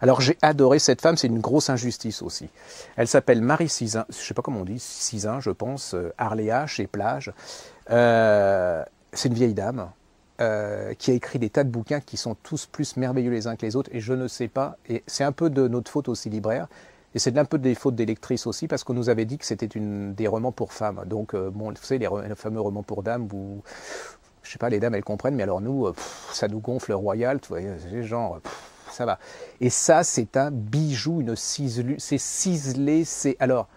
Alors j'ai adoré cette femme, c'est une grosse injustice aussi. Elle s'appelle Marie Sizun, je ne sais pas comment on dit, Sizun je pense, Arléa chez Plage. C'est une vieille dame qui a écrit des tas de bouquins qui sont tous plus merveilleux les uns que les autres et je ne sais pas, et c'est un peu de notre faute aussi libraire, et c'est un peu des fautes des lectrices aussi parce qu'on nous avait dit que c'était des romans pour femmes. Donc bon, vous savez, les fameux romans pour dames où, je sais pas, les dames elles comprennent, mais alors nous, ça nous gonfle royal, tu vois, c'est genre... ça va. Et ça, c'est un bijou, une ciselure, c'est ciselé, c'est... Alors,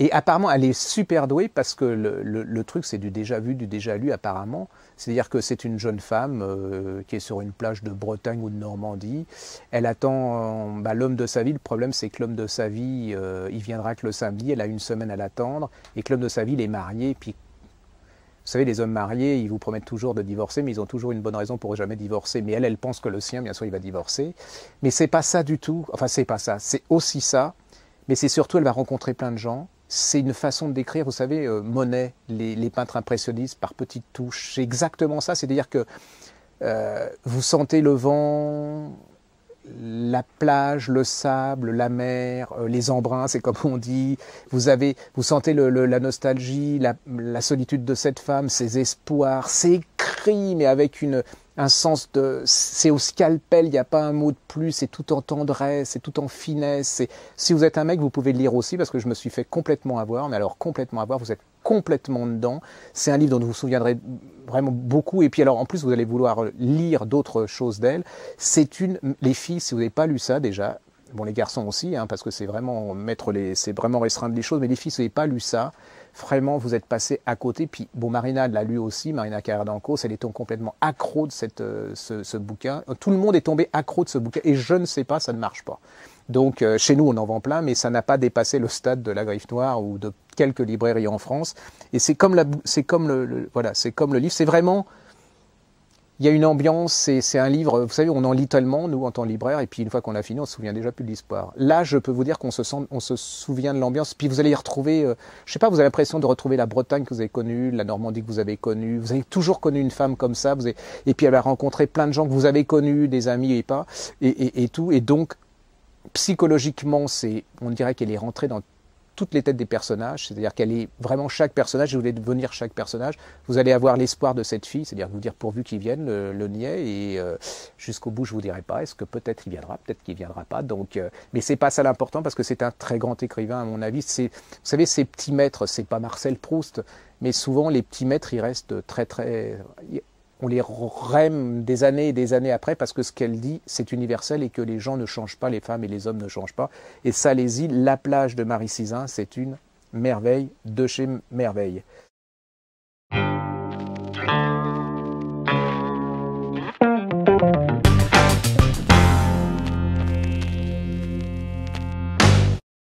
et apparemment, elle est super douée parce que le truc, c'est du déjà vu, du déjà lu apparemment. C'est-à-dire que c'est une jeune femme qui est sur une plage de Bretagne ou de Normandie. Elle attend l'homme de sa vie. Le problème, c'est que l'homme de sa vie, il viendra que le samedi. Elle a une semaine à l'attendre. Et que l'homme de sa vie, il est marié. Puis, vous savez, les hommes mariés, ils vous promettent toujours de divorcer, mais ils ont toujours une bonne raison pour jamais divorcer. Mais elle pense que le sien, bien sûr, il va divorcer. Mais c'est pas ça du tout. Enfin, c'est pas ça. C'est aussi ça. Mais c'est surtout, elle va rencontrer plein de gens. C'est une façon de décrire, vous savez, Monet, les peintres impressionnistes par petites touches. C'est exactement ça. C'est-à-dire que vous sentez le vent, la plage, le sable, la mer, les embruns, c'est comme on dit. Vous sentez la nostalgie, la solitude de cette femme, ses espoirs, ses cris, mais avec un sens de... C'est au scalpel, il n'y a pas un mot de plus, c'est tout en tendresse, c'est tout en finesse. Si vous êtes un mec, vous pouvez le lire aussi, parce que je me suis fait complètement avoir, mais alors complètement avoir, vous êtes complètement dedans. C'est un livre dont vous vous souviendrez vraiment beaucoup, et puis alors en plus vous allez vouloir lire d'autres choses d'elle. Les filles, si vous n'avez pas lu ça déjà, bon les garçons aussi, hein, parce que c'est vraiment c'est vraiment restreindre les choses, mais les filles, si vous n'avez pas lu ça, vraiment, vous êtes passé à côté. Puis, bon, Marina l'a lu aussi, Marina Carrère d'Ancos, elle est tombée complètement accro de ce bouquin. Tout le monde est tombé accro de ce bouquin, et je ne sais pas, ça ne marche pas. Donc, chez nous, on en vend plein, mais ça n'a pas dépassé le stade de La Griffe Noire ou de quelques librairies en France. Et c'est comme c'est comme le livre. C'est vraiment... Il y a une ambiance, c'est un livre, vous savez, on en lit tellement, nous, en tant que libraire, et puis une fois qu'on a fini, on se souvient déjà plus de l'histoire. Là, je peux vous dire qu'on se souvient de l'ambiance, puis vous allez y retrouver, je sais pas, vous avez l'impression de retrouver la Bretagne que vous avez connue, la Normandie que vous avez connue, vous avez toujours connu une femme comme ça, et puis elle va rencontrer plein de gens que vous avez connus, des amis et pas, et tout, et donc, psychologiquement, on dirait qu'elle est rentrée dans toutes les têtes des personnages, c'est-à-dire qu'elle est vraiment chaque personnage, je voulais devenir chaque personnage, vous allez avoir l'espoir de cette fille, c'est-à-dire vous dire pourvu qu'il vienne, le niais, et jusqu'au bout je vous dirai pas, est-ce que peut-être il viendra, peut-être qu'il viendra pas, donc, mais c'est pas ça l'important, parce que c'est un très grand écrivain à mon avis, vous savez, ces petits maîtres, c'est pas Marcel Proust, mais souvent les petits maîtres, ils restent très très... On les rème des années et des années après parce que ce qu'elle dit, c'est universel et que les gens ne changent pas, les femmes et les hommes ne changent pas. Et ça, La plage de Marie Sizun, c'est une merveille de chez merveille.